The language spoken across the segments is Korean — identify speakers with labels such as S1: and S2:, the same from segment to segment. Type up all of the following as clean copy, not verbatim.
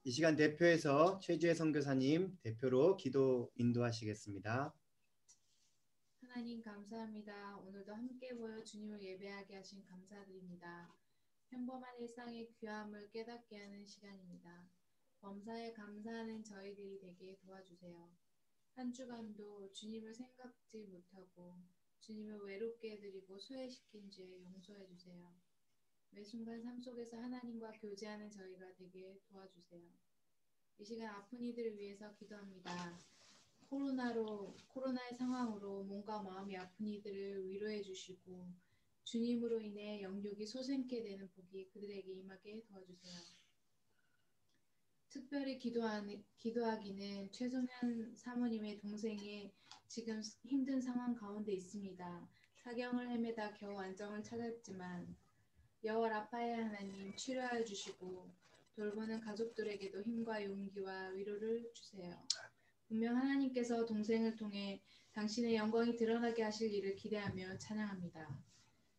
S1: 이 시간 대표에서 최지혜 선교사님 대표로 기도 인도하시겠습니다.
S2: 하나님 감사합니다. 오늘도 함께 모여 주님을 예배하게 하신 감사드립니다. 평범한 일상의 귀함을 깨닫게 하는 시간입니다. 범사에 감사하는 저희들이 되게 도와주세요. 한 주간도 주님을 생각지 못하고 주님을 외롭게 해드리고 소외시킨 죄 용서해 주세요. 매 순간 삶 속에서 하나님과 교제하는 저희가 되게 도와주세요. 이 시간 아픈 이들을 위해서 기도합니다. 코로나의 상황으로 몸과 마음이 아픈 이들을 위로해 주시고 주님으로 인해 영육이 솟게 되는 복이 그들에게 임하게 도와주세요. 특별히 기도하기는 최송현 사모님의 동생이 지금 힘든 상황 가운데 있습니다. 사경을 헤매다 겨우 안정을 찾았지만 여호와 라파의 하나님 치료하여 주시고 돌보는 가족들에게도 힘과 용기와 위로를 주세요. 분명 하나님께서 동생을 통해 당신의 영광이 드러나게 하실 일을 기대하며 찬양합니다.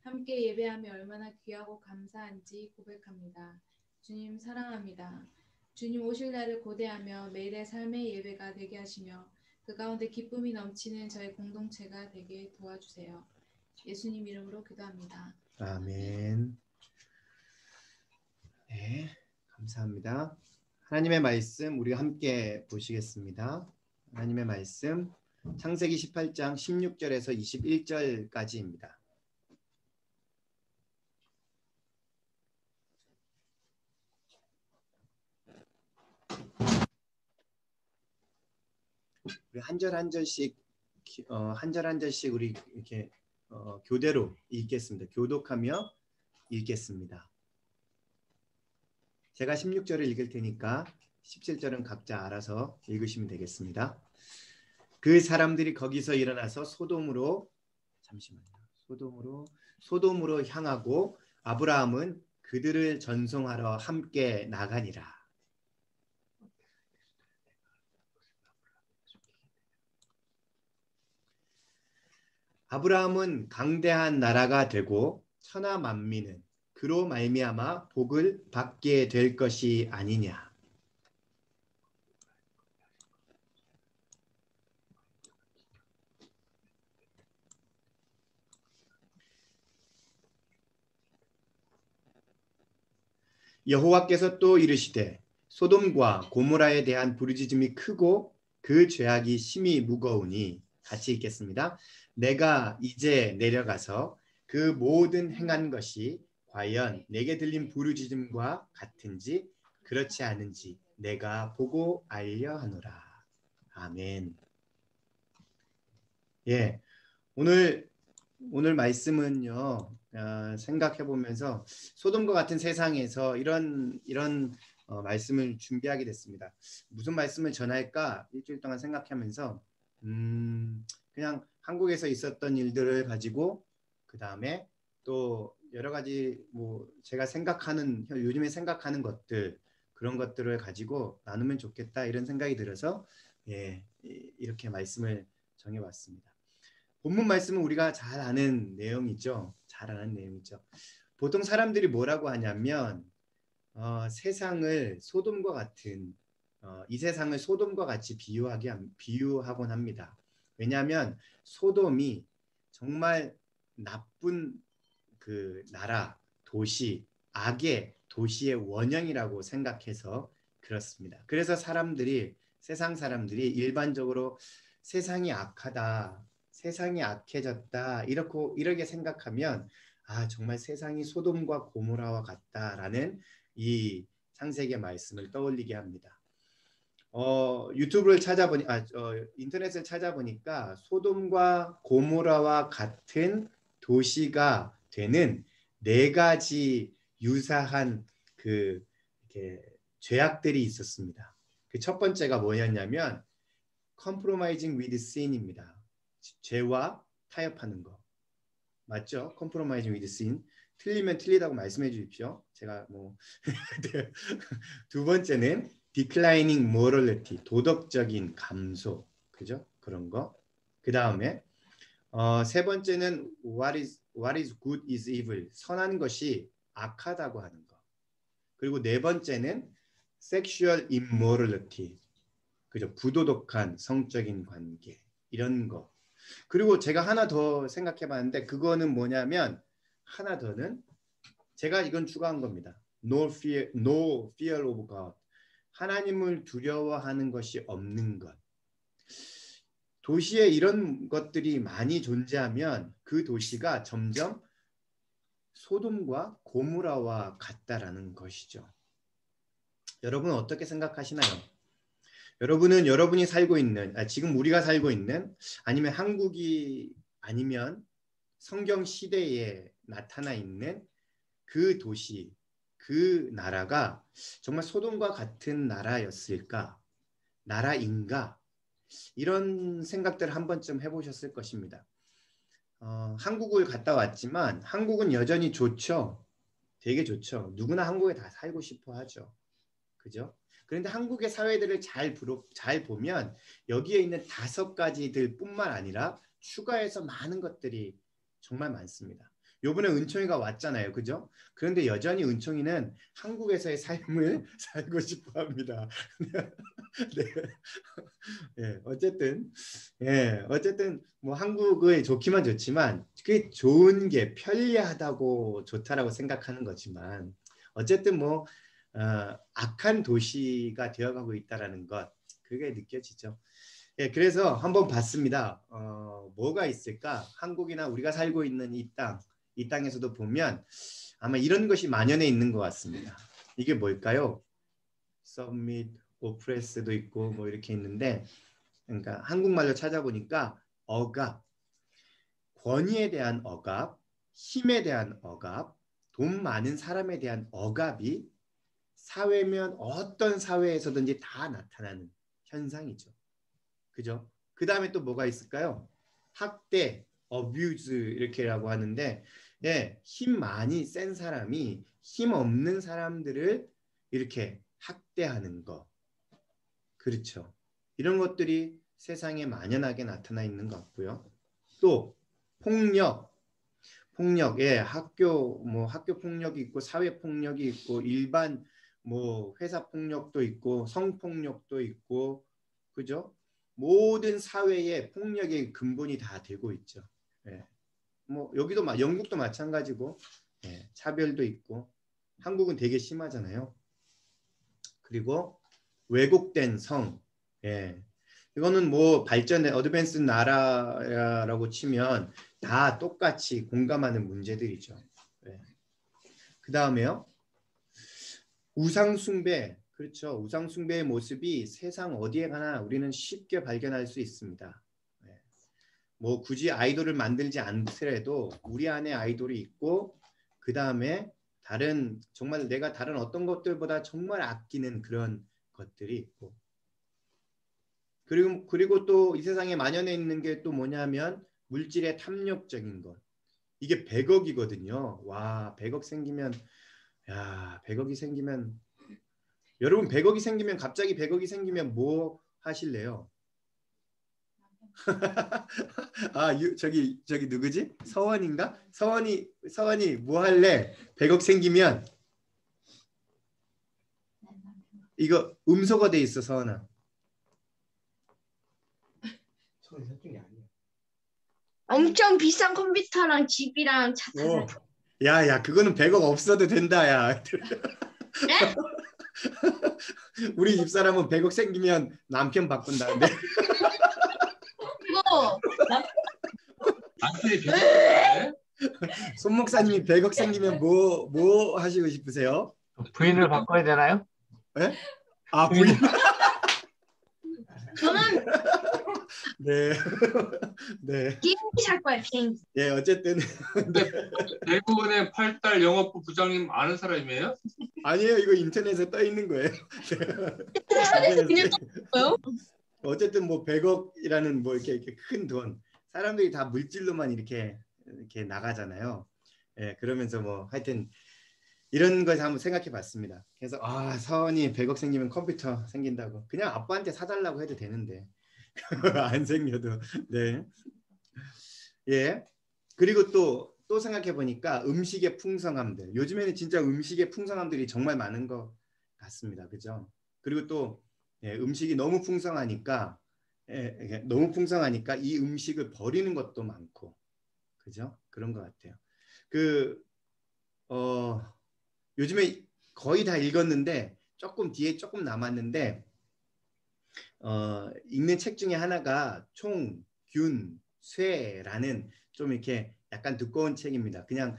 S2: 함께 예배하며 얼마나 귀하고 감사한지 고백합니다. 주님 사랑합니다. 주님 오실 날을 고대하며 매일의 삶의 예배가 되게 하시며 그 가운데 기쁨이 넘치는 저희 공동체가 되게 도와주세요. 예수님 이름으로 기도합니다.
S1: 아멘. 네, 감사합니다. 하나님의 말씀 우리 함께 보시겠습니다. 하나님의 말씀 창세기 18장 16절에서 21절까지입니다. 우리 한 절 한 절씩 우리 이렇게 교대로 읽겠습니다. 교독하며 읽겠습니다. 제가 16절을 읽을 테니까 17절은 각자 알아서 읽으시면 되겠습니다. 그 사람들이 거기서 일어나서 소돔으로 향하고 아브라함은 그들을 전송하러 함께 나가니라. 아브라함은 강대한 나라가 되고 천하 만민은 그로 말미암아 복을 받게 될 것이 아니냐. 여호와께서 또 이르시되 소돔과 고모라에 대한 부르짖음이 크고 그 죄악이 심히 무거우니 같이 읽겠습니다. 내가 이제 내려가서 그 모든 행한 것이 과연 내게 들린 부르짖음과 같은지 그렇지 않은지 내가 보고 알려 하노라. 아멘. 예, 오늘 말씀은요. 생각해 보면서 소돔과 같은 세상에서 이런 말씀을 준비하게 됐습니다. 무슨 말씀을 전할까 일주일 동안 생각하면서 그냥 한국에서 있었던 일들을 가지고 그 다음에 또 여러 가지 제가 요즘에 생각하는 것들 그런 것들을 가지고 나누면 좋겠다 이런 생각이 들어서 이렇게 말씀을 정해봤습니다. 본문 말씀은 우리가 잘 아는 내용이죠. 보통 사람들이 뭐라고 하냐면 세상을 소돔과 같은 이 세상을 소돔과 같이 비유하곤 합니다. 왜냐하면 소돔이 정말 나쁜 그 나라, 도시, 악의 도시의 원형이라고 생각해서 그렇습니다. 그래서 세상 사람들이 일반적으로 세상이 악하다, 세상이 악해졌다 이렇게 생각하면 정말 세상이 소돔과 고모라와 같다라는 이 창세기의 말씀을 떠올리게 합니다. 인터넷을 찾아보니까 소돔과 고모라와 같은 도시가 되는 4가지 유사한 이렇게 죄악들이 있었습니다. 그 첫 번째가 뭐였냐면 compromising with sin입니다. 죄와 타협하는 거. 맞죠? compromising with sin. 틀리면 틀리다고 말씀해 주십시오. 제가 두 번째는 declining morality. 도덕적인 감소. 그죠? 그런 거. 그 다음에 세 번째는 what is good is evil. 선한 것이 악하다고 하는 거. 그리고 네 번째는 sexual immorality, 그죠? 부도덕한 성적인 관계 이런 거. 그리고 제가 하나 더 생각해봤는데 그거는 뭐냐면 하나 더는 제가 이건 추가한 겁니다. No fear of God. 하나님을 두려워하는 것이 없는 것. 도시에 이런 것들이 많이 존재하면 그 도시가 점점 소돔과 고모라와 같다라는 것이죠. 여러분은 어떻게 생각하시나요? 여러분은 여러분이 살고 있는, 지금 우리가 살고 있는, 아니면 한국이 아니면 성경 시대에 나타나 있는 그 도시, 그 나라가 정말 소돔과 같은 나라였을까? 나라인가? 이런 생각들을 한 번쯤 해보셨을 것입니다. 한국을 갔다 왔지만 한국은 여전히 좋죠. 되게 좋죠. 누구나 한국에 다 살고 싶어 하죠. 그죠? 그런데 한국의 사회들을 잘 보면 여기에 있는 5가지들 뿐만 아니라 추가해서 많은 것들이 정말 많습니다. 요번에 은총이가 왔잖아요. 그죠? 그런데 여전히 은총이는 한국에서의 삶을 살고 싶어 합니다. 네. 예, 어쨌든 뭐 한국의 좋기만 좋지만 그게 좋은 게 편리하다고 좋다라고 생각하는 거지만 어쨌든 뭐 악한 도시가 되어가고 있다라는 것 그게 느껴지죠. 예, 그래서 한번 봤습니다. 뭐가 있을까? 한국이나 우리가 살고 있는 이 땅에서도 보면 아마 이런 것이 만연해 있는 것 같습니다. 이게 뭘까요? 서밋, 오프레스도 있고 뭐 이렇게 있는데, 그러니까 한국말로 찾아보니까 억압, 권위에 대한 억압, 힘에 대한 억압, 돈 많은 사람에 대한 억압이 사회면 어떤 사회에서든지 다 나타나는 현상이죠. 그죠? 그 다음에 또 뭐가 있을까요? 학대, abuse 이렇게라고 하는데, 예, 힘 많이 센 사람이 힘 없는 사람들을 이렇게 학대하는 거. 그렇죠. 이런 것들이 세상에 만연하게 나타나 있는 것 같고요. 또 폭력, 예, 학교 폭력이 있고 사회 폭력이 있고 일반 뭐 회사 폭력도 있고 성폭력도 있고 그죠? 모든 사회에 폭력의 근본이 다 되고 있죠. 예. 뭐 여기도 영국도 마찬가지고 예, 차별도 있고 한국은 되게 심하잖아요. 그리고 왜곡된 성, 예. 이거는 뭐 발전된 어드밴스 나라라고 치면 다 똑같이 공감하는 문제들이죠. 예. 그 다음에요. 우상숭배, 그렇죠. 우상숭배의 모습이 세상 어디에 가나 우리는 쉽게 발견할 수 있습니다. 예. 뭐 굳이 아이돌을 만들지 않더라도 우리 안에 아이돌이 있고 그 다음에 정말 내가 다른 어떤 것들보다 정말 아끼는 그런 것들이 있고 그리고 또 이 세상에 만연해 있는 게 또 뭐냐면 물질의 탐욕적인 것. 이게 100억이거든요. 와, 100억 생기면 여러분 100억이 생기면 갑자기 100억이 생기면 뭐 하실래요? 저기 누구지? 서원인가? 서원이 뭐 할래? 100억 생기면 이거 음소거 돼 있어, 서원아.
S3: 엄청 비싼 컴퓨터랑 집이랑 차 다 사.
S1: 야, 그거는 100억 없어도 된다, 야.
S3: 네?
S1: 우리 집사람은 100억 생기면 남편 바꾼다는데.
S3: 이거
S4: 남편이 비슷해.
S1: 손 목사님이 100억 생기면 뭐 하시고 싶으세요?
S4: 부인을 바꿔야 되나요?
S1: 네? 부인.
S3: 저는
S1: 네. 네.
S3: 비행기 살 거예요. 비행기.
S1: 예, 어쨌든
S4: 대구은행 8달 영업부 부장님 아는 사람이에요?
S1: 아니에요. 이거 인터넷에 떠 있는 거예요.
S3: 그냥 떴어요?
S1: 어쨌든 뭐 100억이라는 뭐 이렇게 큰 돈. 사람들이 다 물질로만 이렇게 나가잖아요. 예, 그러면서 뭐 하여튼 이런 것을 한번 생각해 봤습니다. 그래서 서원이 100억 생기면 컴퓨터 생긴다고. 그냥 아빠한테 사달라고 해도 되는데 안 생겨도. 네. 예. 그리고 또 생각해 보니까 음식의 풍성함들. 요즘에는 진짜 음식의 풍성함들이 정말 많은 것 같습니다. 그죠? 그리고 또 음식이 너무 풍성하니까 너무 풍성하니까 이 음식을 버리는 것도 많고, 그죠? 그런 것 같아요. 그 요즘에 거의 다 읽었는데 조금 뒤에 조금 남았는데 읽는 책 중에 하나가 총균쇠라는 좀 이렇게 약간 두꺼운 책입니다. 그냥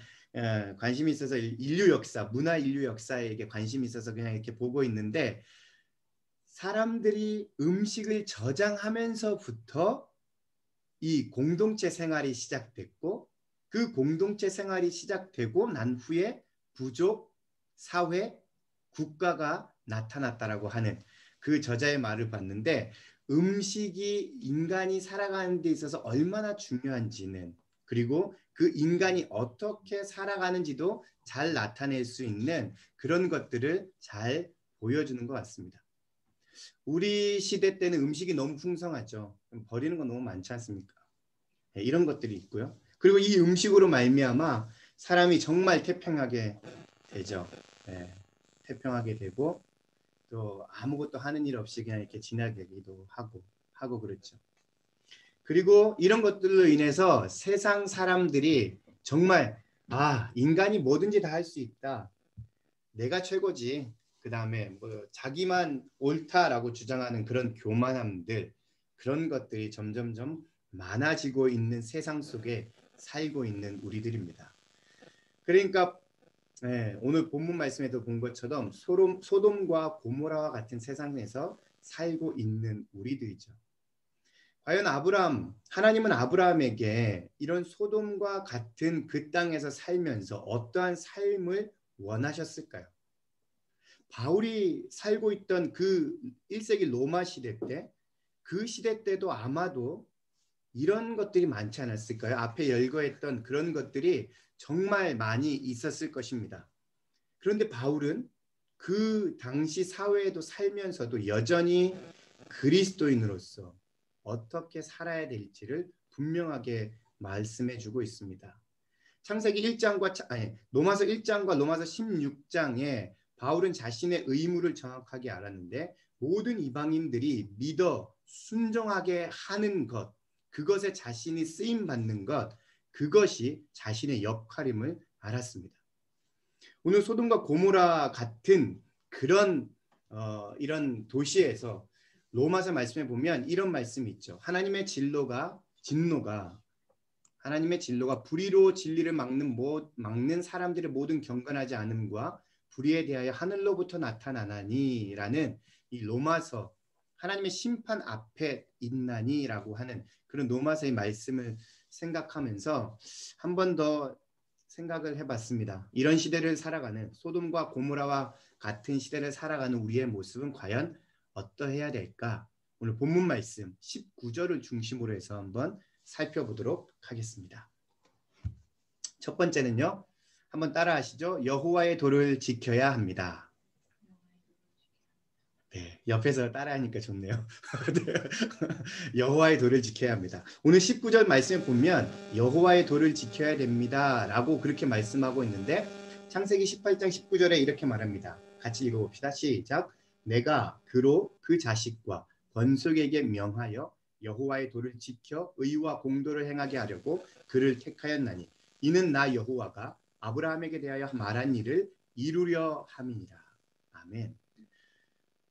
S1: 관심이 있어서 인류 역사, 문화 인류 역사에 관심이 있어서 그냥 이렇게 보고 있는데 사람들이 음식을 저장하면서부터 이 공동체 생활이 시작됐고 그 공동체 생활이 시작되고 난 후에 부족, 사회, 국가가 나타났다라고 하는 그 저자의 말을 봤는데 음식이 인간이 살아가는 데 있어서 얼마나 중요한지는 그리고 그 인간이 어떻게 살아가는지도 잘 나타낼 수 있는 그런 것들을 잘 보여주는 것 같습니다. 우리 시대 때는 음식이 너무 풍성하죠. 버리는 거 너무 많지 않습니까? 이런 것들이 있고요. 그리고 이 음식으로 말미암아 사람이 정말 태평하게 되죠. 태평하게 되고 또 아무것도 하는 일 없이 그냥 이렇게 지나가기도 하고 그렇죠. 그리고 이런 것들로 인해서 세상 사람들이 정말 인간이 뭐든지 다 할 수 있다. 내가 최고지. 그 다음에 뭐 자기만 옳다라고 주장하는 그런 교만함들 그런 것들이 점점점 많아지고 있는 세상 속에 살고 있는 우리들입니다. 그러니까 오늘 본문 말씀에도 본 것처럼 소돔과 고모라와 같은 세상에서 살고 있는 우리들이죠. 과연 하나님은 아브라함에게 이런 소돔과 같은 그 땅에서 살면서 어떠한 삶을 원하셨을까요? 바울이 살고 있던 그 1세기 로마 시대 때, 그 시대 때도 아마도 이런 것들이 많지 않았을까요? 앞에 열거했던 그런 것들이 정말 많이 있었을 것입니다. 그런데 바울은 그 당시 사회에도 살면서도 여전히 그리스도인으로서 어떻게 살아야 될지를 분명하게 말씀해주고 있습니다. 창세기 1장과 로마서 1장과 로마서 16장에 바울은 자신의 의무를 정확하게 알았는데 모든 이방인들이 믿어 순종하게 하는 것, 그것에 자신이 쓰임 받는 것, 그것이 자신의 역할임을 알았습니다. 오늘 소돔과 고모라 같은 그런 이런 도시에서 로마서 말씀에 보면 이런 말씀이 있죠. 하나님의 진노가 불의로 진리를 막는 사람들의 모든 경건하지 않음과 불의에 대하여 하늘로부터 나타나나니라는 이 로마서 하나님의 심판 앞에 있나니라고 하는 그런 로마서의 말씀을 생각하면서 한 번 더 생각을 해봤습니다. 이런 시대를 살아가는 소돔과 고모라와 같은 시대를 살아가는 우리의 모습은 과연 어떠해야 될까? 오늘 본문 말씀 19절을 중심으로 해서 한번 살펴보도록 하겠습니다. 첫 번째는요. 한번 따라하시죠. 여호와의 도를 지켜야 합니다. 네, 옆에서 따라하니까 좋네요. 여호와의 도를 지켜야 합니다. 오늘 19절 말씀에 보면 여호와의 도를 지켜야 됩니다 라고 그렇게 말씀하고 있는데 창세기 18장 19절에 이렇게 말합니다. 같이 읽어봅시다. 시작. 내가 그로 그 자식과 번속에게 명하여 여호와의 도를 지켜 의와 공도를 행하게 하려고 그를 택하였나니 이는 나 여호와가 아브라함에게 대하여 말한 일을 이루려 함이니라. 아멘.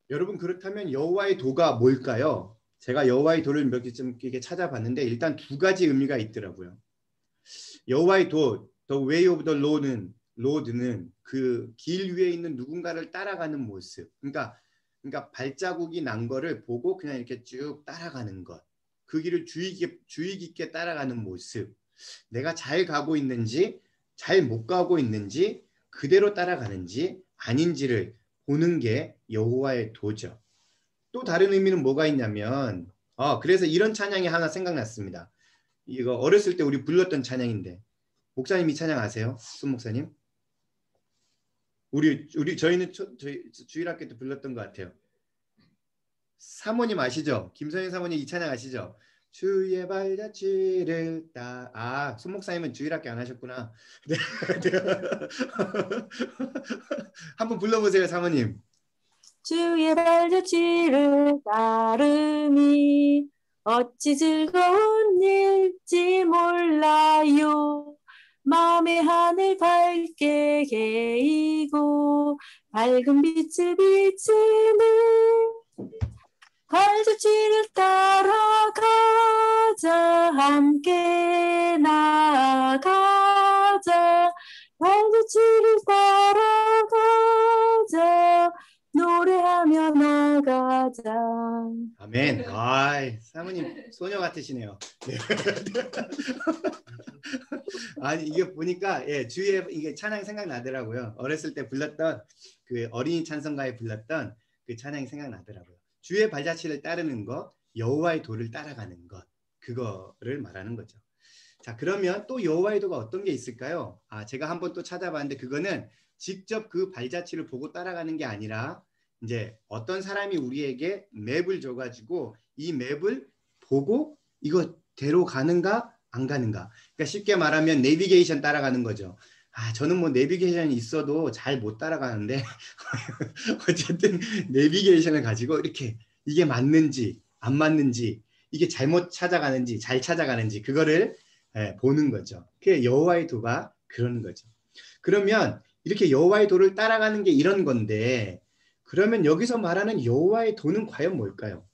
S1: 여러분 그렇다면 여호와의 도가 뭘까요? 제가 여호와의 도를 몇 개 좀 이렇게 찾아봤는데 일단 두 가지 의미가 있더라고요. 여호와의 도, the way of the Lord는 그 길 위에 있는 누군가를 따라가는 모습. 그러니까 발자국이 난 거를 보고 그냥 이렇게 쭉 따라가는 것. 그 길을 주의 깊게 따라가는 모습. 내가 잘 가고 있는지, 잘 못 가고 있는지, 그대로 따라가는지 아닌지를 보는 게 여호와의 도죠. 또 다른 의미는 뭐가 있냐면 그래서 이런 찬양이 하나 생각났습니다. 이거 어렸을 때 우리 불렀던 찬양인데 목사님 이 찬양 아세요? 손 목사님? 저희는 저희 주일학교 때 불렀던 것 같아요. 사모님 아시죠? 김선희 사모님 이 찬양 아시죠? 주의 발자취를 손 목사님은 주일학교 안 하셨구나. 네. 한번 불러보세요, 사모님.
S5: 주의 발자취를 따르니 어찌 즐거운 일지 몰라요. 마음의 하늘 밝게 개이고 밝은 빛을 비추는 발자취를 따라가자. 함께 나아가자. 발자취를 따라가자. 노래하며 나가자.
S1: 아멘. 아, 사모님 소녀 같으시네요. 네. 아니 이게 보니까 예, 주위에 이게 찬양이 생각나더라고요. 어렸을 때 불렀던 그 어린이 찬송가에 불렀던 그 찬양이 생각나더라고요. 주의 발자취를 따르는 것, 여호와의 도를 따라가는 것, 그거를 말하는 거죠. 자, 그러면 또 여호와의 도가 어떤 게 있을까요? 아, 제가 한번 또 찾아봤는데 그거는 직접 그 발자취를 보고 따라가는 게 아니라 이제 어떤 사람이 우리에게 맵을 줘가지고 이 맵을 보고 이거대로 가는가 안 가는가. 그러니까 쉽게 말하면 내비게이션 따라가는 거죠. 아, 저는 뭐 내비게이션이 있어도 잘 못 따라가는데 어쨌든 내비게이션을 가지고 이렇게 이게 맞는지 안 맞는지 이게 잘못 찾아가는지 잘 찾아가는지 그거를 보는 거죠. 그게 여호와의 도가 그런 거죠. 그러면 이렇게 여호와의 도를 따라가는 게 이런 건데 그러면 여기서 말하는 여호와의 도는 과연 뭘까요?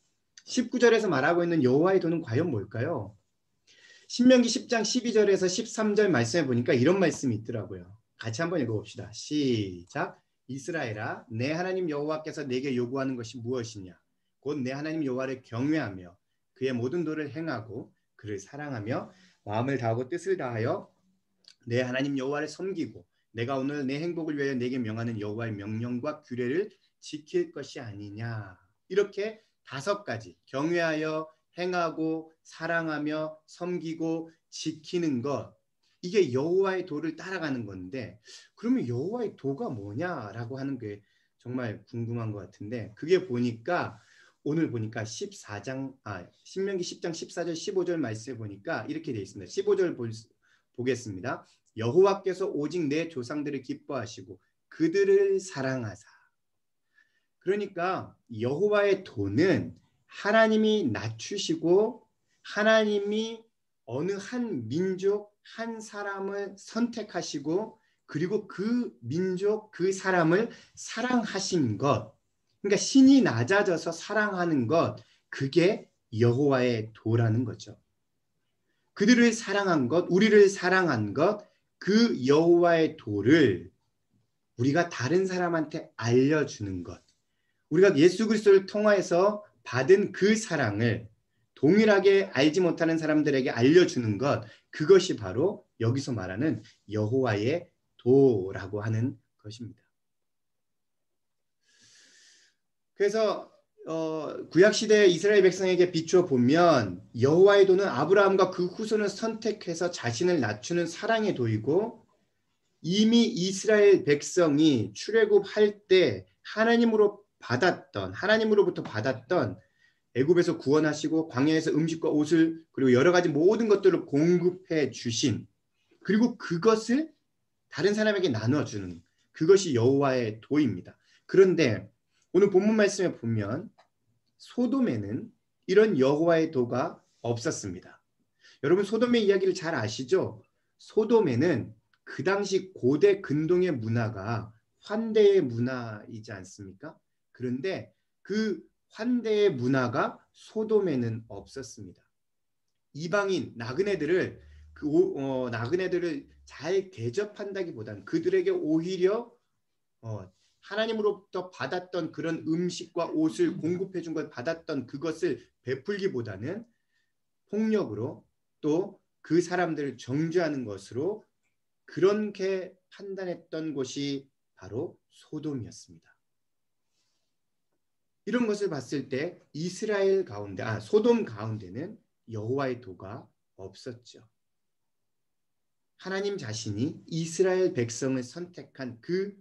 S1: 19절에서 말하고 있는 여호와의 도는 과연 뭘까요? 신명기 10장 12절에서 13절 말씀해 보니까 이런 말씀이 있더라고요. 같이 한번 읽어봅시다. 시작. 이스라엘아, 내 하나님 여호와께서 내게 요구하는 것이 무엇이냐? 곧 내 하나님 여호와를 경외하며 그의 모든 도를 행하고 그를 사랑하며 마음을 다하고 뜻을 다하여 내 하나님 여호와를 섬기고 내가 오늘 내 행복을 위하여 내게 명하는 여호와의 명령과 규례를 지킬 것이 아니냐. 이렇게 5가지 경외하여 행하고 사랑하며 섬기고 지키는 것, 이게 여호와의 도를 따라가는 건데 그러면 여호와의 도가 뭐냐라고 하는 게 정말 궁금한 것 같은데 그게 보니까 오늘 보니까 신명기 10장 14절 15절 말씀에 보니까 이렇게 되어 있습니다. 15절 보겠습니다. 여호와께서 오직 내 조상들을 기뻐하시고 그들을 사랑하사. 그러니까 여호와의 도는 하나님이 낮추시고 하나님이 어느 한 민족, 한 사람을 선택하시고 그리고 그 민족, 그 사람을 사랑하신 것. 그러니까 신이 낮아져서 사랑하는 것, 그게 여호와의 도라는 거죠. 그들을 사랑한 것, 우리를 사랑한 것, 그 여호와의 도를 우리가 다른 사람한테 알려주는 것. 우리가 예수 그리스도를 통하여서 받은 그 사랑을 동일하게 알지 못하는 사람들에게 알려주는 것, 그것이 바로 여기서 말하는 여호와의 도라고 하는 것입니다. 그래서 구약시대 이스라엘 백성에게 비추어 보면 여호와의 도는 아브라함과 그 후손을 선택해서 자신을 낮추는 사랑의 도이고 이미 이스라엘 백성이 출애굽할 때 하나님으로부터 받았던 애굽에서 구원하시고 광야에서 음식과 옷을 그리고 여러 가지 모든 것들을 공급해 주신 그리고 그것을 다른 사람에게 나눠주는 그것이 여호와의 도입니다. 그런데 오늘 본문 말씀에 보면 소돔에는 이런 여호와의 도가 없었습니다. 여러분 소돔의 이야기를 잘 아시죠? 소돔에는 그 당시 고대 근동의 문화가 환대의 문화이지 않습니까? 그런데 그 환대의 문화가 소돔에는 없었습니다. 이방인 나그네들을 나그네들을 잘 대접한다기보다는 그들에게 오히려 하나님으로부터 받았던 그런 음식과 옷을 공급해 준 걸 받았던 그것을 베풀기보다는 폭력으로 또 그 사람들을 정죄하는 것으로 그렇게 판단했던 곳이 바로 소돔이었습니다. 이런 것을 봤을 때 소돔 가운데는 여호와의 도가 없었죠. 하나님 자신이 이스라엘 백성을 선택한 그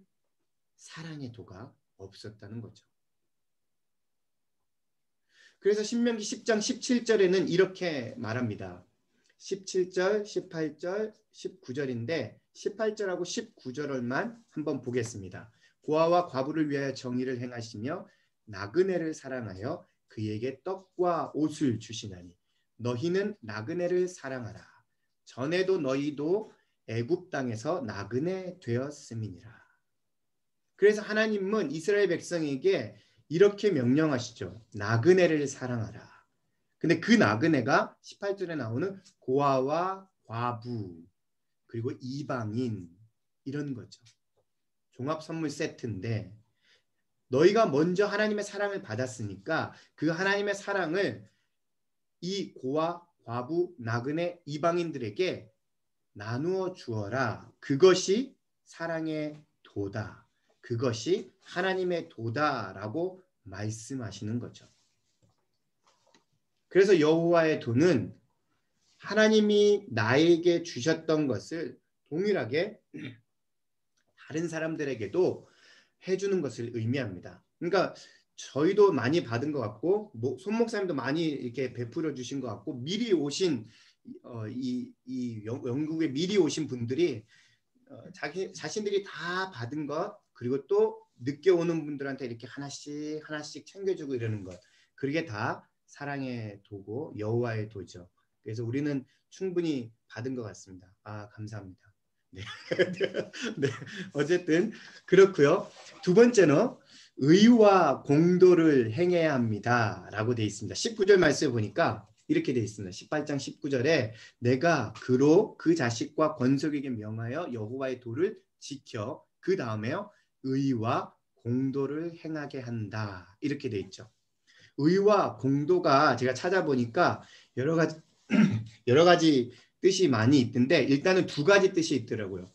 S1: 사랑의 도가 없었다는 거죠. 그래서 신명기 10장 17절에는 이렇게 말합니다. 17절, 18절, 19절인데 18절하고 19절만 한번 보겠습니다. 고아와 과부를 위하여 정의를 행하시며 나그네를 사랑하여 그에게 떡과 옷을 주시나니 너희는 나그네를 사랑하라. 전에도 너희도 애굽 땅에서 나그네 되었음이니라. 그래서 하나님은 이스라엘 백성에게 이렇게 명령하시죠. 나그네를 사랑하라. 근데 그 나그네가 18절에 나오는 고아와 과부 그리고 이방인 이런 거죠. 종합 선물 세트인데 너희가 먼저 하나님의 사랑을 받았으니까 그 하나님의 사랑을 이 고아, 과부, 나그네, 이방인들에게 나누어 주어라. 그것이 사랑의 도다. 그것이 하나님의 도다라고 말씀하시는 거죠. 그래서 여호와의 도는 하나님이 나에게 주셨던 것을 동일하게 다른 사람들에게도 해주는 것을 의미합니다. 그러니까 저희도 많이 받은 것 같고 손 목사님도 많이 이렇게 베풀어 주신 것 같고 미리 오신 영국에 미리 오신 분들이 자신들이 다 받은 것 그리고 또 늦게 오는 분들한테 이렇게 하나씩 챙겨주고 이러는 것 그게 다 사랑의 도고 여호와의 도죠. 그래서 우리는 충분히 받은 것 같습니다. 아 감사합니다. 네. 네. 어쨌든 그렇고요. 두 번째는 의와 공도를 행해야 합니다. 라고 되어 있습니다. 19절 말씀을 보니까 이렇게 되어 있습니다. 18장 19절에 내가 그로 그 자식과 권속에게 명하여 여호와의 도를 지켜 그 다음에요. 의와 공도를 행하게 한다. 이렇게 되어 있죠. 의와 공도가 제가 찾아보니까 여러 가지 뜻이 많이 있던데 일단은 두 가지 뜻이 있더라고요.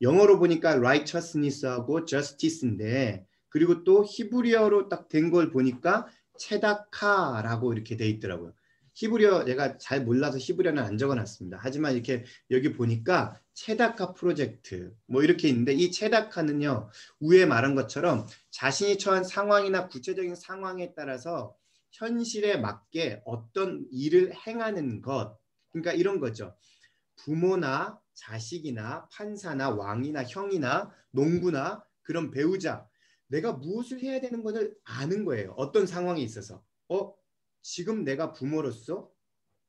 S1: 영어로 보니까 righteousness하고 justice인데 그리고 또 히브리어로 딱 된 걸 보니까 체다카라고 이렇게 돼 있더라고요. 히브리어 내가 잘 몰라서 히브리어는 안 적어놨습니다. 하지만 이렇게 여기 보니까 체다카 프로젝트 뭐 이렇게 있는데 이 체다카는요 위에 말한 것처럼 자신이 처한 상황이나 구체적인 상황에 따라서 현실에 맞게 어떤 일을 행하는 것 그러니까 이런 거죠. 부모나 자식이나 판사나 왕이나 형이나 농부나 그런 배우자 내가 무엇을 해야 되는 것을 아는 거예요. 어떤 상황에 있어서 지금 내가 부모로서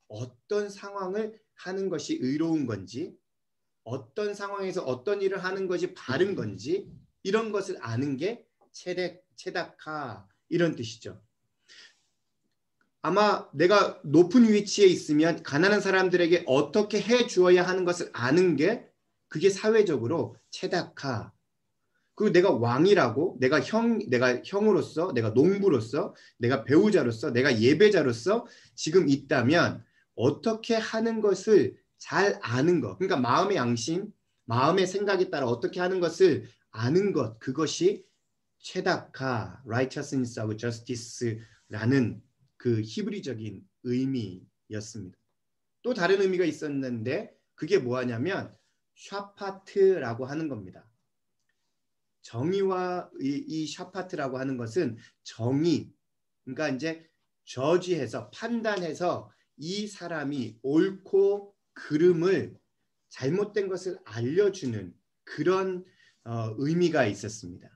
S1: 어떤 상황을 하는 것이 의로운 건지 어떤 상황에서 어떤 일을 하는 것이 바른 건지 이런 것을 아는 게 체다카 이런 뜻이죠. 아마 내가 높은 위치에 있으면 가난한 사람들에게 어떻게 해 주어야 하는 것을 아는 게 그게 사회적으로 체다카. 그리고 내가 왕이라고 내가 형으로서 내가 농부로서 내가 배우자로서 내가 예배자로서 지금 있다면 어떻게 하는 것을 잘 아는 것. 그러니까 마음의 양심, 마음의 생각에 따라 어떻게 하는 것을 아는 것. 그것이 체다카, righteousness하고 justice라는 그 히브리적인 의미였습니다. 또 다른 의미가 있었는데 그게 뭐하냐면 샤파트라고 하는 겁니다. 정의와 이 샤파트라고 하는 것은 정의, 그러니까 이제 저지해서 판단해서 이 사람이 옳고 그름을 잘못된 것을 알려주는 그런 의미가 있었습니다.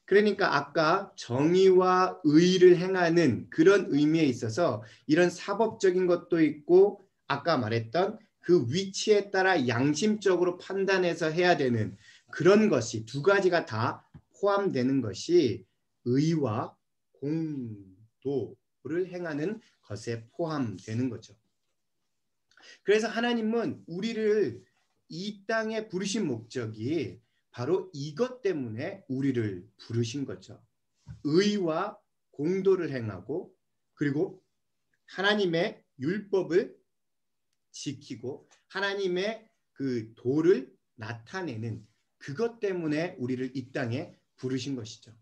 S1: 그러니까 아까 정의와 의를 행하는 그런 의미에 있어서 이런 사법적인 것도 있고 아까 말했던 그 위치에 따라 양심적으로 판단해서 해야 되는 그런 것이 두 가지가 다 포함되는 것이 의와 공도를 행하는 것에 포함되는 거죠. 그래서 하나님은 우리를 이 땅에 부르신 목적이 바로 이것 때문에 우리를 부르신 거죠. 의와 공도를 행하고 그리고 하나님의 율법을 지키고 하나님의 그 도를 나타내는 그것 때문에 우리를 이 땅에 부르신 것이죠.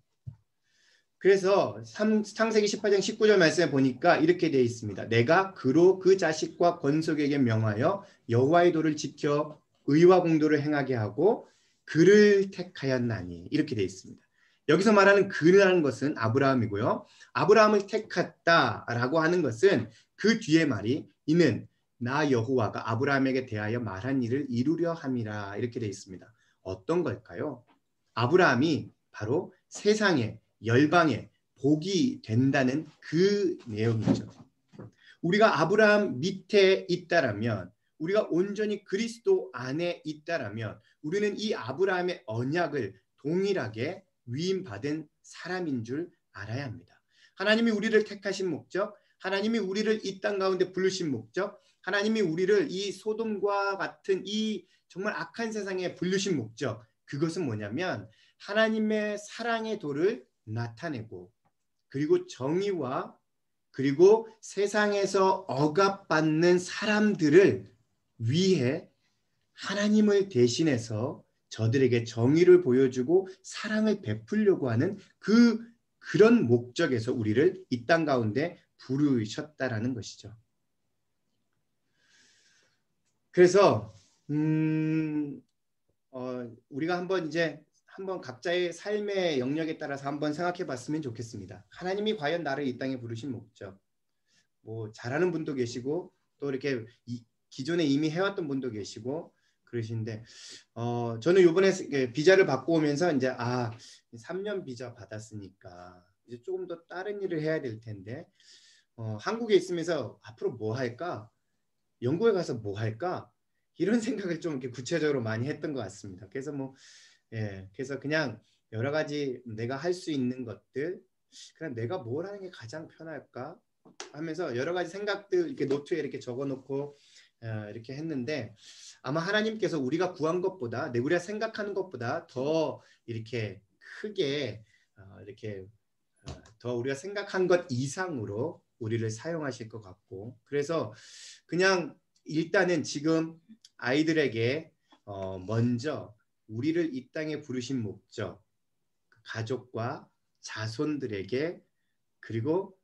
S1: 그래서 창세기 18장 19절 말씀에 보니까 이렇게 되어 있습니다. 내가 그로 그 자식과 권속에게 명하여 여호와의 도를 지켜 의와 공도를 행하게 하고 그를 택하였나니 이렇게 되어 있습니다. 여기서 말하는 그라는 것은 아브라함이고요. 아브라함을 택했다라고 하는 것은 그 뒤에 말이 이는 나 여호와가 아브라함에게 대하여 말한 일을 이루려 함이라 이렇게 되어 있습니다. 어떤 걸까요? 아브라함이 바로 세상에 열방에 복이 된다는 그 내용이죠. 우리가 아브라함 밑에 있다라면, 우리가 온전히 그리스도 안에 있다라면 우리는 이 아브라함의 언약을 동일하게 위임받은 사람인 줄 알아야 합니다. 하나님이 우리를 택하신 목적, 하나님이 우리를 이 땅 가운데 부르신 목적, 하나님이 우리를 이 소돔과 같은 이 정말 악한 세상에 부르신 목적, 그것은 뭐냐면 하나님의 사랑의 도를 나타내고, 그리고 정의와 그리고 세상에서 억압받는 사람들을 위해 하나님을 대신해서 저들에게 정의를 보여주고 사랑을 베풀려고 하는 그런 목적에서 우리를 이 땅 가운데 부르셨다라는 것이죠. 그래서 우리가 한번 각자의 삶의 영역에 따라서 한번 생각해 봤으면 좋겠습니다. 하나님이 과연 나를 이 땅에 부르신 목적, 뭐 잘하는 분도 계시고 또 이렇게 기존에 이미 해왔던 분도 계시고 그러신데, 저는 이번에 비자를 받고 오면서 이제 3년 비자 받았으니까 이제 조금 더 다른 일을 해야 될 텐데, 한국에 있으면서 앞으로 뭐 할까? 영국에 가서 뭐 할까? 이런 생각을 좀 이렇게 구체적으로 많이 했던 것 같습니다. 그래서 그래서 그냥 여러 가지 내가 할 수 있는 것들, 그냥 내가 뭘 하는 게 가장 편할까 하면서 여러 가지 생각들 이렇게 노트에 이렇게 적어놓고 이렇게 했는데, 아마 하나님께서 우리가 구한 것보다, 우리가 생각하는 것보다 더 이렇게 크게 이렇게 더 우리가 생각한 것 이상으로 우리를 사용하실 것 같고, 그래서 그냥 일단은 지금 아이들에게 먼저 우리를 이 땅에 부르신 목적, 가족과 자손들에게, 그리고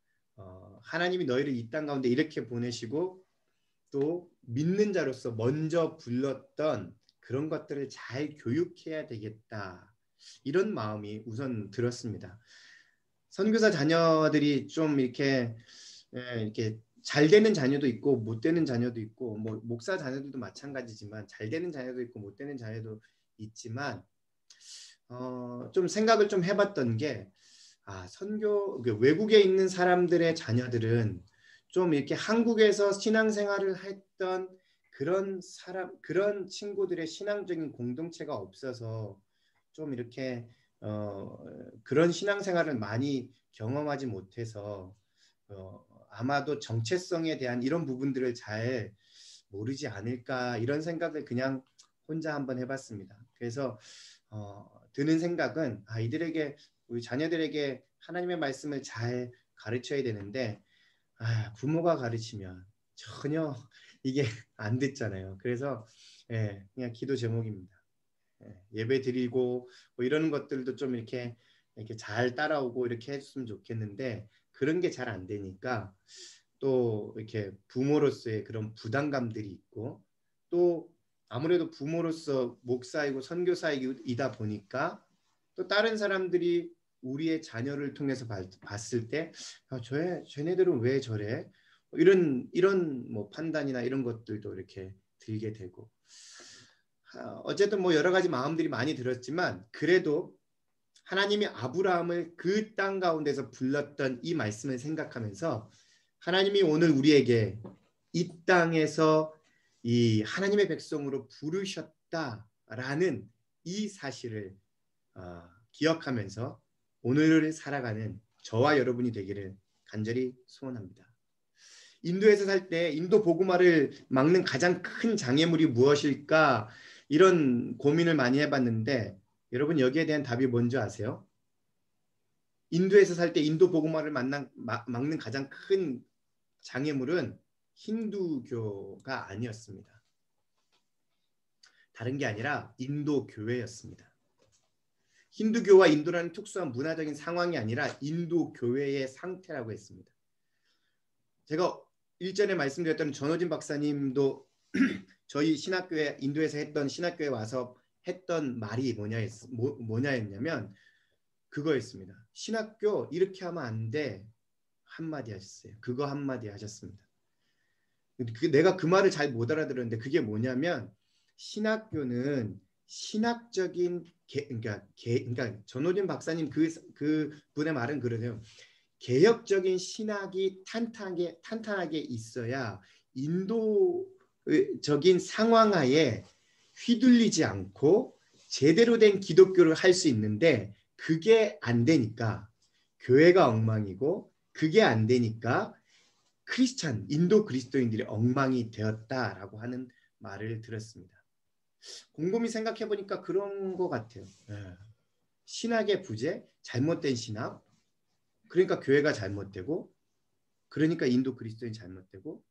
S1: 하나님이 너희를 이 땅 가운데 이렇게 보내시고 또 믿는 자로서 먼저 불렀던 그런 것들을 잘 교육해야 되겠다, 이런 마음이 우선 들었습니다. 선교사 자녀들이 좀 이렇게 잘 되는 자녀도 있고 못 되는 자녀도 있고, 뭐 목사 자녀들도 마찬가지지만 잘 되는 자녀도 있고 못 되는 자녀도 있지만, 좀 생각을 좀 해봤던 게, 외국에 있는 사람들의 자녀들은 좀 이렇게 한국에서 신앙생활을 했던 그런 친구들의 신앙적인 공동체가 없어서 좀 이렇게 그런 신앙생활을 많이 경험하지 못해서 아마도 정체성에 대한 이런 부분들을 잘 모르지 않을까, 이런 생각을 그냥 혼자 한번 해봤습니다. 그래서 드는 생각은, 이들에게, 우리 자녀들에게 하나님의 말씀을 잘 가르쳐야 되는데 부모가 가르치면 전혀 이게 안 듣잖아요. 그래서 그냥 기도 제목입니다. 예배 드리고 뭐 이런 것들도 좀 이렇게 잘 따라오고 이렇게 해줬으면 좋겠는데, 그런 게 잘 안 되니까 또 이렇게 부모로서의 그런 부담감들이 있고, 또 아무래도 부모로서 목사이고 선교사이다 보니까 또 다른 사람들이 우리의 자녀를 통해서 봤을 때 쟤네들은 왜 저래? 이런 뭐 판단이나 이런 것들도 이렇게 들게 되고, 어쨌든 뭐 여러 가지 마음들이 많이 들었지만, 그래도 하나님이 아브라함을 그 땅 가운데서 불렀던 이 말씀을 생각하면서, 하나님이 오늘 우리에게 이 땅에서 이 하나님의 백성으로 부르셨다라는 이 사실을 기억하면서 오늘을 살아가는 저와 여러분이 되기를 간절히 소원합니다. 인도에서 살 때 인도 복음화를 막는 가장 큰 장애물이 무엇일까, 이런 고민을 많이 해봤는데, 여러분 여기에 대한 답이 뭔지 아세요? 인도에서 살 때 인도 복음화를 막는 가장 큰 장애물은 힌두교가 아니었습니다. 다른 게 아니라 인도 교회였습니다. 힌두교와 인도라는 특수한 문화적인 상황이 아니라 인도 교회의 상태라고 했습니다. 제가 일전에 말씀드렸던 전호진 박사님도 저희 신학교에, 인도에서 했던 신학교에 와서 했던 말이 뭐냐였냐면 그거였습니다. 신학교 이렇게 하면 안 돼, 한마디 하셨어요. 그거 한마디 하셨습니다. 내가 그 말을 잘 못 알아들었는데, 그게 뭐냐면 신학교는 신학적인 그러니까 전호진 박사님 그 분의 말은 그러세요. 개혁적인 신학이 탄탄하게 있어야 인도적인 상황하에 휘둘리지 않고 제대로 된 기독교를 할 수 있는데 그게 안 되니까 교회가 엉망이고 그게 안 되니까 인도 그리스도인들이 엉망이 되었다라고 하는 말을 들었습니다. 곰곰이 생각해 보니까 그런 것 같아요. 신학의 부재, 잘못된 신학, 그러니까 교회가 잘못되고, 그러니까 인도 그리스도인 잘못되고,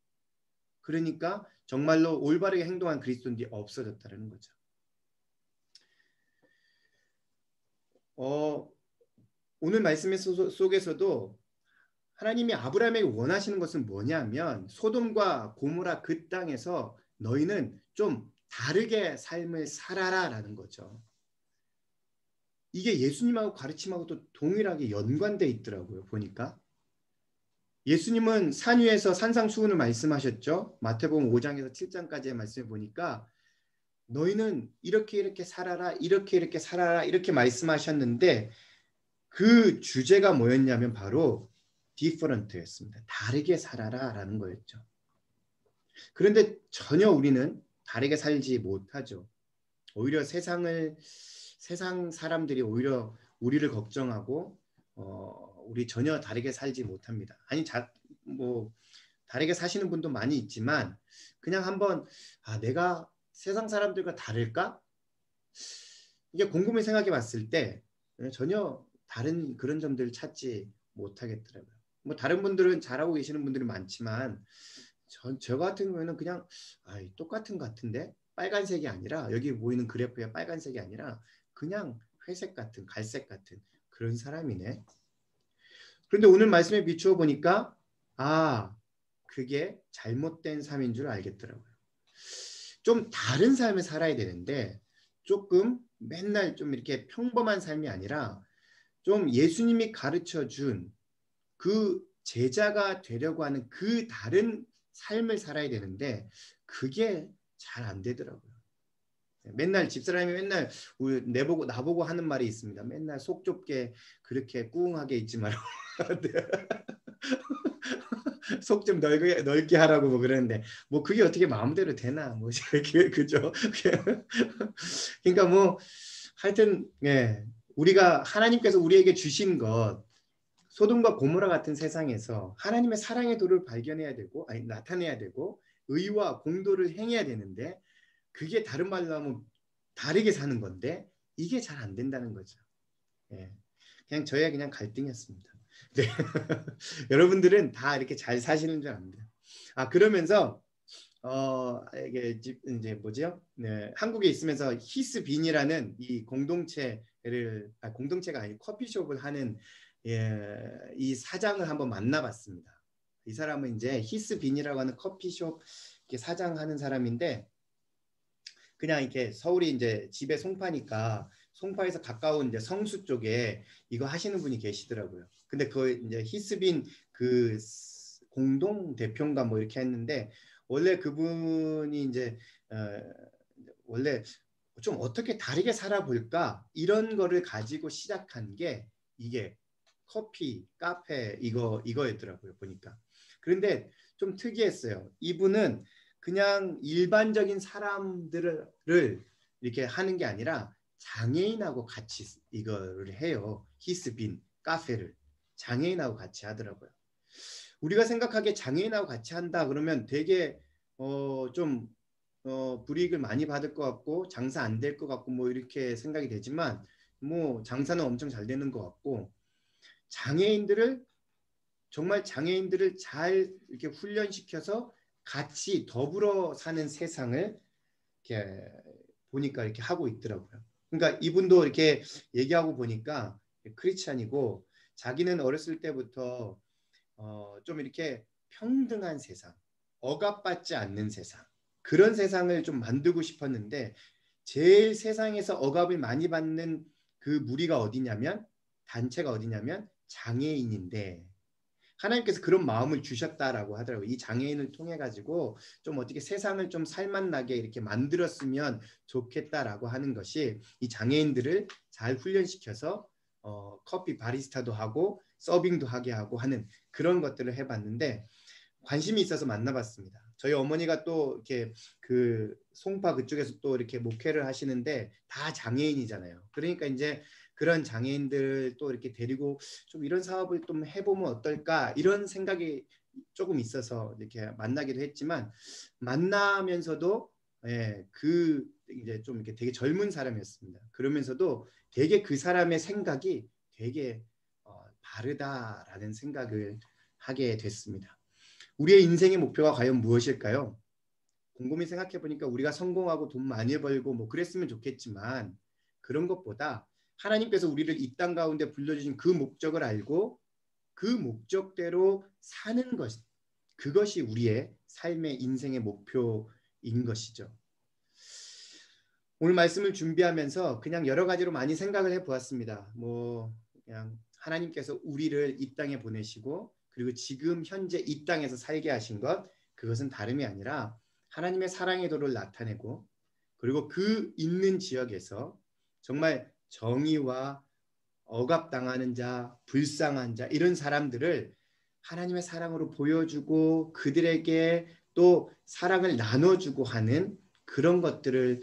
S1: 그러니까 정말로 올바르게 행동한 그리스도인들이 없어졌다는 거죠. 오늘 말씀 속에서도 하나님이 아브라함에게 원하시는 것은 뭐냐면 소돔과 고모라 그 땅에서 너희는 좀 다르게 삶을 살아라라는 거죠. 이게 예수님하고 가르침하고도 동일하게 연관돼 있더라고요. 보니까 예수님은 산 위에서 산상수훈을 말씀하셨죠. 마태복음 5장에서 7장까지의 말씀을 보니까 너희는 이렇게 살아라, 이렇게 살아라 이렇게 말씀하셨는데 그 주제가 뭐였냐면 바로 different였습니다. 다르게 살아라라는 거였죠. 그런데 전혀 우리는 다르게 살지 못하죠. 오히려 세상 사람들이 오히려 우리를 걱정하고 우리 전혀 다르게 살지 못합니다. 아니 다르게 사시는 분도 많이 있지만 그냥 한번 내가 세상 사람들과 다를까? 이게 곰곰이 생각해 봤을 때 전혀 다른 그런 점들을 찾지 못하겠더라고요. 뭐 다른 분들은 잘하고 계시는 분들이 많지만 저 같은 경우에는 그냥 똑같은 것 같은데 빨간색이 아니라 여기 보이는 그래프에 빨간색이 아니라 그냥 회색 같은 갈색 같은 그런 사람이네. 그런데 오늘 말씀에 비추어 보니까 그게 잘못된 삶인 줄 알겠더라고요. 좀 다른 삶을 살아야 되는데 조금 맨날 좀 이렇게 평범한 삶이 아니라 좀 예수님이 가르쳐 준 그 제자가 되려고 하는 그 다른 삶을 살아야 되는데 그게 잘 안 되더라고요. 맨날 집사람이 맨날 나보고 하는 말이 있습니다. 맨날 속 좁게 그렇게 꿍하게 있지 말라고. 속 좀 넓게 하라고 뭐 그러는데 뭐 그게 어떻게 마음대로 되나 뭐 그죠? 그러니까 뭐 하여튼 우리가 하나님께서 우리에게 주신 것 소돔과 고모라 같은 세상에서 하나님의 사랑의 도를 발견해야 되고 나타내야 되고 의와 공도를 행해야 되는데 그게 다른 말로 하면 다르게 사는 건데 이게 잘 안 된다는 거죠. 그냥 저의 그냥 갈등이었습니다. 네. 여러분들은 다 이렇게 잘 사시는 줄 압니다. 그러면서 이게 이제 뭐죠? 네, 한국에 있으면서 히스빈이라는 이 공동체가 아니고 커피숍을 하는 이 사장을 한번 만나봤습니다. 이 사람은 이제 히스빈이라고 하는 커피숍 사장하는 사람인데 그냥 이렇게 서울이 이제 집에 송파니까 송파에서 가까운 이제 성수 쪽에 이거 하시는 분이 계시더라고요. 근데 그 이제 히스빈 그 공동 대표인가 뭐 이렇게 했는데 원래 그분이 이제 원래 좀 어떻게 다르게 살아볼까 이런 거를 가지고 시작한 게 이게 커피, 카페 이거였더라고요 보니까. 그런데 좀 특이했어요. 이분은 그냥 일반적인 사람들을 이렇게 하는 게 아니라 장애인하고 같이 이거를 해요. 히스빈 카페를 장애인하고 같이 하더라고요. 우리가 생각하기에 장애인하고 같이 한다 그러면 되게 좀 불이익을 많이 받을 것 같고 장사 안 될 것 같고 뭐 이렇게 생각이 되지만 뭐 장사는 엄청 잘 되는 것 같고 정말 장애인들을 잘 이렇게 훈련시켜서 같이 더불어 사는 세상을 이렇게 보니까 이렇게 하고 있더라고요. 그러니까 이분도 이렇게 얘기하고 보니까 크리스찬이고 자기는 어렸을 때부터 좀 이렇게 평등한 세상, 억압받지 않는 세상 그런 세상을 좀 만들고 싶었는데 제일 세상에서 억압을 많이 받는 그 무리가 어디냐면 단체가 어디냐면 장애인인데 하나님께서 그런 마음을 주셨다라고 하더라고요. 이 장애인을 통해 가지고 좀 어떻게 세상을 좀 살맛나게 이렇게 만들었으면 좋겠다라고 하는 것이 이 장애인들을 잘 훈련시켜서 커피 바리스타도 하고 서빙도 하게 하고 하는 그런 것들을 해봤는데 관심이 있어서 만나봤습니다. 저희 어머니가 또 이렇게 그 송파 그쪽에서 또 이렇게 목회를 하시는데 다 장애인이잖아요. 그러니까 이제 그런 장애인들 또 이렇게 데리고 좀 이런 사업을 좀 해보면 어떨까 이런 생각이 조금 있어서 이렇게 만나기도 했지만 만나면서도 그 이제 좀 이렇게 되게 젊은 사람이었습니다. 그러면서도 되게 그 사람의 생각이 되게 바르다라는 생각을 하게 됐습니다. 우리의 인생의 목표가 과연 무엇일까요? 곰곰이 생각해 보니까 우리가 성공하고 돈 많이 벌고 뭐 그랬으면 좋겠지만 그런 것보다 하나님께서 우리를 이 땅 가운데 불러주신 그 목적을 알고 그 목적대로 사는 것, 그것이 우리의 삶의 인생의 목표인 것이죠. 오늘 말씀을 준비하면서 그냥 여러 가지로 많이 생각을 해보았습니다. 뭐 그냥 하나님께서 우리를 이 땅에 보내시고 그리고 지금 현재 이 땅에서 살게 하신 것, 그것은 다름이 아니라 하나님의 사랑의 도를 나타내고 그리고 그 있는 지역에서 정말 정의와 억압당하는 자, 불쌍한 자 이런 사람들을 하나님의 사랑으로 보여주고 그들에게 또 사랑을 나눠주고 하는 그런 것들을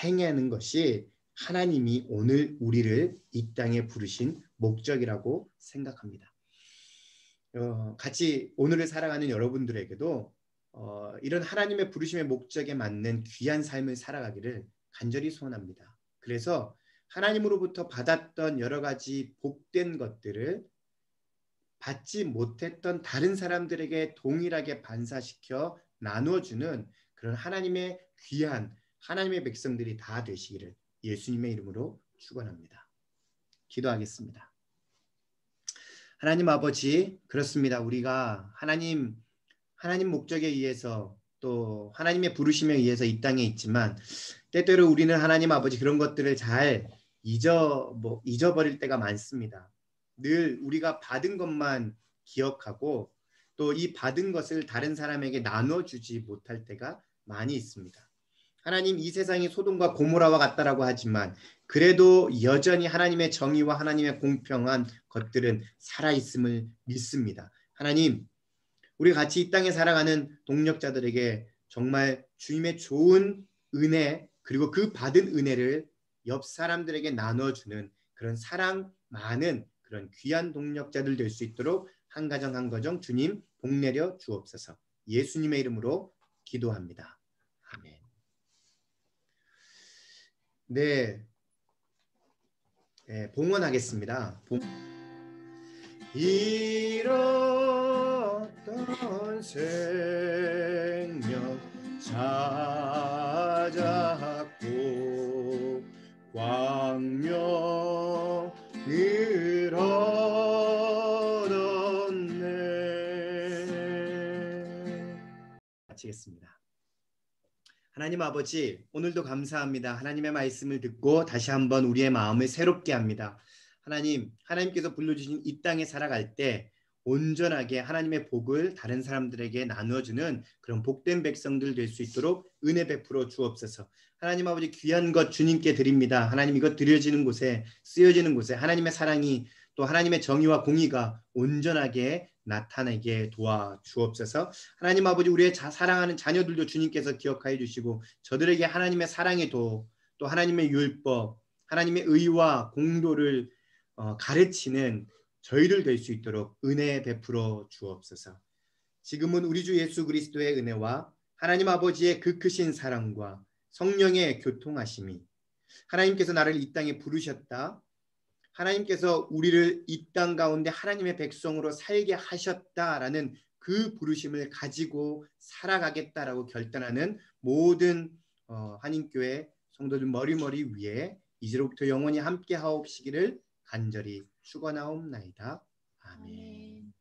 S1: 행하는 것이 하나님이 오늘 우리를 이 땅에 부르신 목적이라고 생각합니다. 같이 오늘을 살아가는 여러분들에게도 이런 하나님의 부르심의 목적에 맞는 귀한 삶을 살아가기를 간절히 소원합니다. 그래서 하나님으로부터 받았던 여러 가지 복된 것들을 받지 못했던 다른 사람들에게 동일하게 반사시켜 나눠주는 그런 하나님의 귀한 하나님의 백성들이 다 되시기를 예수님의 이름으로 축원합니다. 기도하겠습니다. 하나님 아버지, 그렇습니다. 우리가 하나님 목적에 의해서 또 하나님의 부르심에 의해서 이 땅에 있지만 때때로 우리는 하나님 아버지 그런 것들을 잘 잊어버릴 때가 많습니다. 늘 우리가 받은 것만 기억하고 또 이 받은 것을 다른 사람에게 나눠주지 못할 때가 많이 있습니다. 하나님, 이 세상이 소돔과 고모라와 같다라고 하지만 그래도 여전히 하나님의 정의와 하나님의 공평한 것들은 살아있음을 믿습니다. 하나님, 우리 같이 이 땅에 살아가는 동력자들에게 정말 주님의 좋은 은혜 그리고 그 받은 은혜를 옆 사람들에게 나눠주는 그런 사랑 많은 그런 귀한 동력자들 될 수 있도록 한 가정 한 가정 주님 복 내려 주옵소서. 예수님의 이름으로 기도합니다. 아멘. 네, 봉헌하겠습니다. 잃었던 생명 찾았고 광명을 얻었네. 마치겠습니다. 하나님 아버지, 오늘도 감사합니다. 하나님의 말씀을 듣고 다시 한번 우리의 마음을 새롭게 합니다. 하나님께서 불러주신 이 땅에 살아갈 때 온전하게 하나님의 복을 다른 사람들에게 나눠주는 그런 복된 백성들 될 수 있도록 은혜 베풀어 주옵소서. 하나님 아버지, 귀한 것 주님께 드립니다. 하나님, 이것 드려지는 곳에 쓰여지는 곳에 하나님의 사랑이 또 하나님의 정의와 공의가 온전하게 나타내게 도와주옵소서. 하나님 아버지, 우리의 사랑하는 자녀들도 주님께서 기억하여 주시고 저들에게 하나님의 사랑의 도, 또 하나님의 율법, 하나님의 의와 공도를 가르치는 저희들 될 수 있도록 은혜 베풀어 주옵소서. 지금은 우리 주 예수 그리스도의 은혜와 하나님 아버지의 그 크신 사랑과 성령의 교통하심이, 하나님께서 나를 이 땅에 부르셨다, 하나님께서 우리를 이 땅 가운데 하나님의 백성으로 살게 하셨다라는 그 부르심을 가지고 살아가겠다라고 결단하는 모든 한인교회 성도들 머리머리 위에 이제로부터 영원히 함께 하옵시기를 간절히 축원하옵나이다. 아멘.